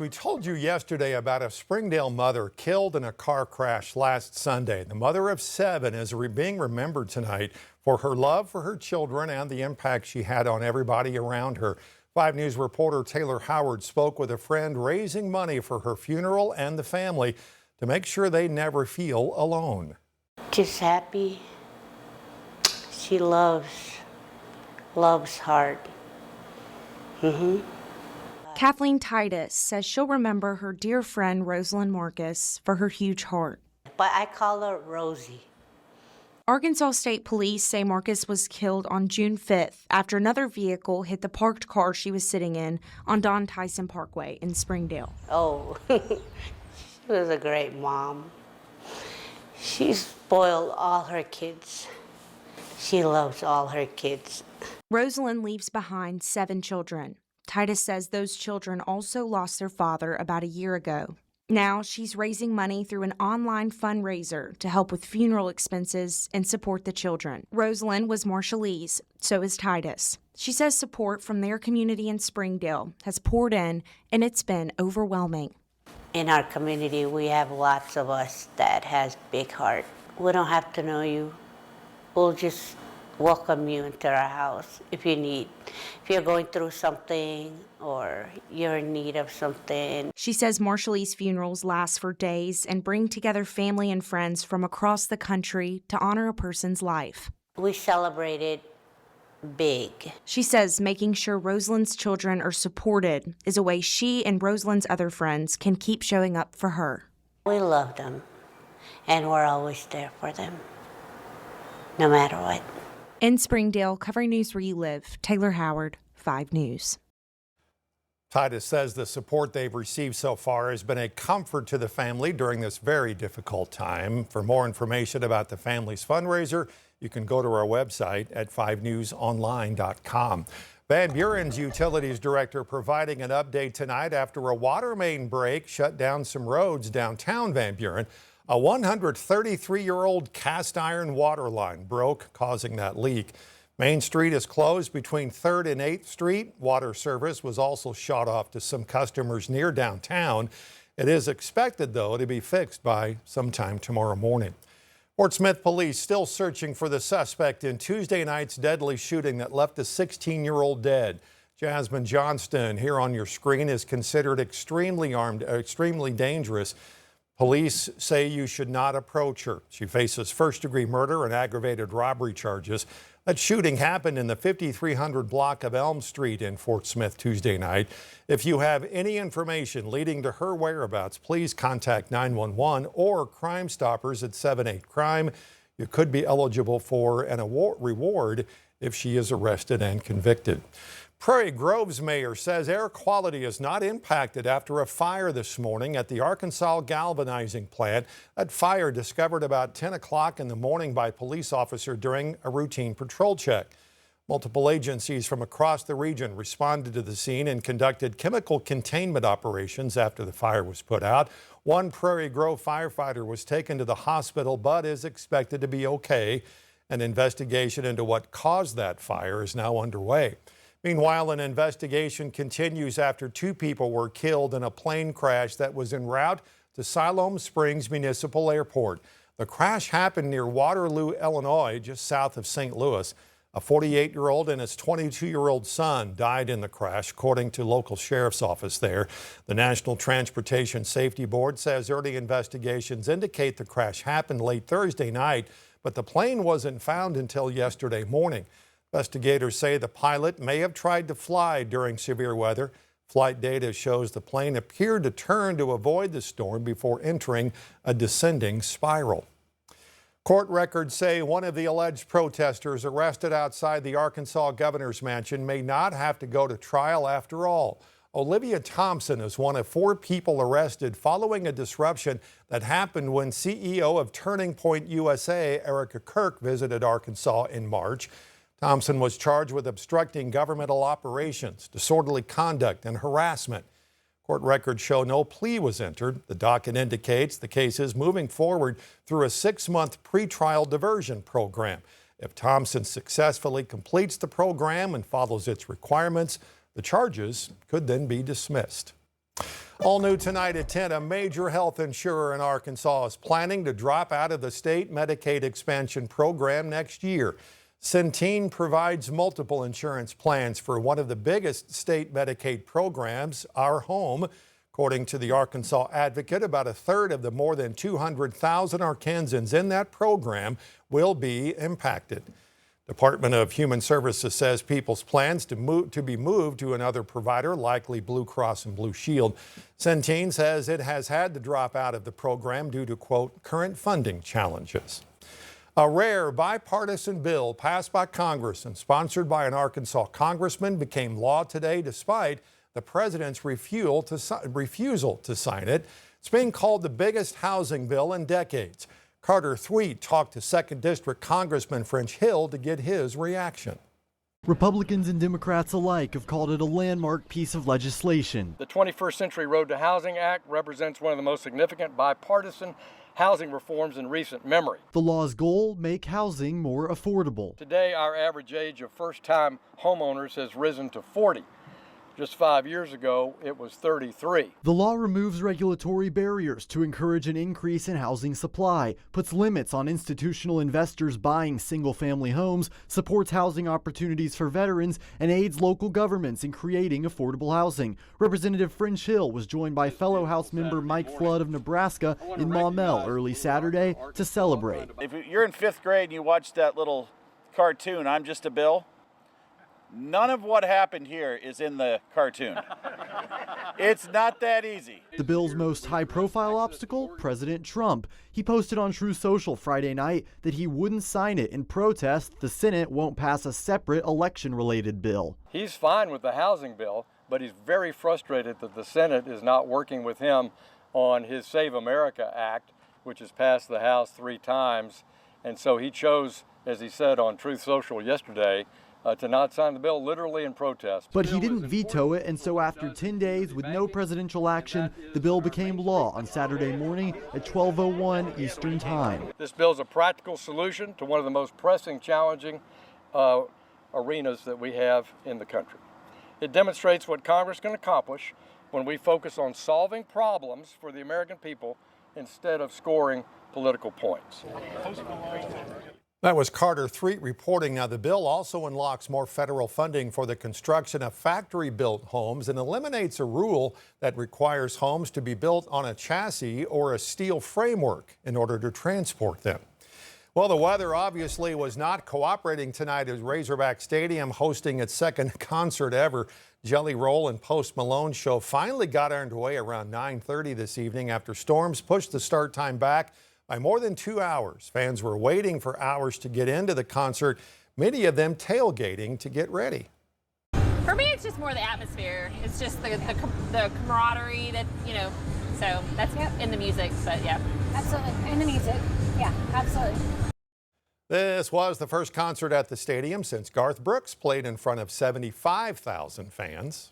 We told you yesterday about a Springdale mother killed in a car crash last Sunday. The mother of 7 is being remembered tonight for her love for her children and the impact she had on everybody around her. 5 News reporter Taylor Howard spoke with a friend raising money for her funeral and the family to make sure they never feel alone. Just happy. She loves hard. Kathleen Titus says she'll remember her dear friend Rosilan Marcus for her huge heart. But I call her Rosie. Arkansas State Police say Marcus was killed on June 5th after another vehicle hit the parked car she was sitting in on Don Tyson Parkway in Springdale. Oh, she was a great mom. She spoiled all her kids. She loves all her kids. Rosilan leaves behind 7 children. Titus says those children also lost their father about a year ago. Now she's raising money through an online fundraiser to help with funeral expenses and support the children. Rosilan was Marshallese, so is Titus. She says support from their community in Springdale has poured in, and it's been overwhelming. In our community, we have lots of us that has big heart. We don't have to know you. We'll just welcome you into our house if you're going through something or you're in need of something. She says Marshallese funerals last for days and bring together family and friends from across the country to honor a person's life. We celebrated big. She says making sure Rosilan's children are supported is a way she and Rosilan's other friends can keep showing up for her. We love them, and we're always there for them, no matter what. In Springdale, covering news where you live, Taylor Howard, 5 News. Titus says the support they've received so far has been a comfort to the family during this very difficult time. For more information about the family's fundraiser, you can go to our website at 5newsonline.com. Van Buren's utilities director providing an update tonight after a water main break shut down some roads downtown Van Buren. A 133-year-old cast iron water line broke, causing that leak. Main Street is closed between 3rd and 8th Street. Water service was also shut off to some customers near downtown. It is expected, though, to be fixed by sometime tomorrow morning. Fort Smith police still searching for the suspect in Tuesday night's deadly shooting that left a 16-year-old dead. Jasmine Johnston, here on your screen, is considered extremely armed, extremely dangerous. Police say you should not approach her. She faces first-degree murder and aggravated robbery charges. That shooting happened in the 5300 block of Elm Street in Fort Smith Tuesday night. If you have any information leading to her whereabouts, please contact 911 or Crime Stoppers at 78-CRIME. You could be eligible for an reward if she is arrested and convicted. Prairie Grove's mayor says air quality is not impacted after a fire this morning at the Arkansas galvanizing plant. That fire discovered about 10 o'clock in the morning by police officer during a routine patrol check. Multiple agencies from across the region responded to the scene and conducted chemical containment operations after the fire was put out. One Prairie Grove firefighter was taken to the hospital but is expected to be okay. An investigation into what caused that fire is now underway. Meanwhile, an investigation continues after 2 people were killed in a plane crash that was en route to Siloam Springs Municipal Airport. The crash happened near Waterloo, Illinois, just south of St. Louis. A 48-year-old and his 22-year-old son died in the crash, according to local sheriff's office there. The National Transportation Safety Board says early investigations indicate the crash happened late Thursday night, but the plane wasn't found until yesterday morning. Investigators say the pilot may have tried to fly during severe weather. Flight data shows the plane appeared to turn to avoid the storm before entering a descending spiral. Court records say one of the alleged protesters arrested outside the Arkansas governor's mansion may not have to go to trial after all. Olivia Thompson is one of 4 people arrested following a disruption that happened when CEO of Turning Point USA, Erica Kirk, visited Arkansas in March. Thompson was charged with obstructing governmental operations, disorderly conduct, and harassment. Court records show no plea was entered. The docket indicates the case is moving forward through a 6-month pretrial diversion program. If Thompson successfully completes the program and follows its requirements, the charges could then be dismissed. All new tonight at 10, a major health insurer in Arkansas is planning to drop out of the state Medicaid expansion program next year. Centene provides multiple insurance plans for one of the biggest state Medicaid programs, Our Home. According to the Arkansas Advocate, about a third of the more than 200,000 Arkansans in that program will be impacted. Department of Human Services says people's plans to be moved to another provider, likely Blue Cross and Blue Shield. Centene says it has had to drop out of the program due to, quote, current funding challenges. A rare bipartisan bill passed by Congress and sponsored by an Arkansas congressman became law today despite the president's refusal to sign it. It's being called the biggest housing bill in decades. Carter Thweet talked to 2nd District Congressman French Hill to get his reaction. Republicans and Democrats alike have called it a landmark piece of legislation. The 21st Century Road to Housing Act represents one of the most significant bipartisan housing reforms in recent memory. The law's goal, make housing more affordable. Today, our average age of first-time homeowners has risen to 40. Just 5 years ago, it was 33. The law removes regulatory barriers to encourage an increase in housing supply, puts limits on institutional investors buying single-family homes, supports housing opportunities for veterans, and aids local governments in creating affordable housing. Representative French Hill was joined by fellow House member Mike Flood of Nebraska in Maumelle early Saturday to celebrate. If you're in 5th grade and you watch that little cartoon, I'm Just a Bill, none of what happened here is in the cartoon. It's not that easy. The bill's most high-profile obstacle, President Trump. He posted on True Social Friday night that he wouldn't sign it in protest the Senate won't pass a separate election-related bill. He's fine with the housing bill, but he's very frustrated that the Senate is not working with him on his Save America Act, which has passed the House 3 times. And so he chose, as he said on Truth Social yesterday, to not sign the bill, literally in protest. But he didn't veto it, and so after 10 days with no presidential action, the bill became law on Saturday morning at 12:01 Eastern Time. This bill is a practical solution to one of the most pressing, challenging arenas that we have in the country. It demonstrates what Congress can accomplish when we focus on solving problems for the American people instead of scoring political points. That was Carter Thweet reporting. Now, the bill also unlocks more federal funding for the construction of factory-built homes and eliminates a rule that requires homes to be built on a chassis or a steel framework in order to transport them. Well, the weather obviously was not cooperating tonight as Razorback Stadium hosting its second concert ever. Jelly Roll and Post Malone show finally got underway around 9:30 this evening after storms pushed the start time back by more than 2 hours. Fans were waiting for hours to get into the concert, many of them tailgating to get ready. For me, it's just more the atmosphere. It's just the camaraderie that, so that's in the music, but yeah. Absolutely, in the music, yeah, absolutely. This was the first concert at the stadium since Garth Brooks played in front of 75,000 fans.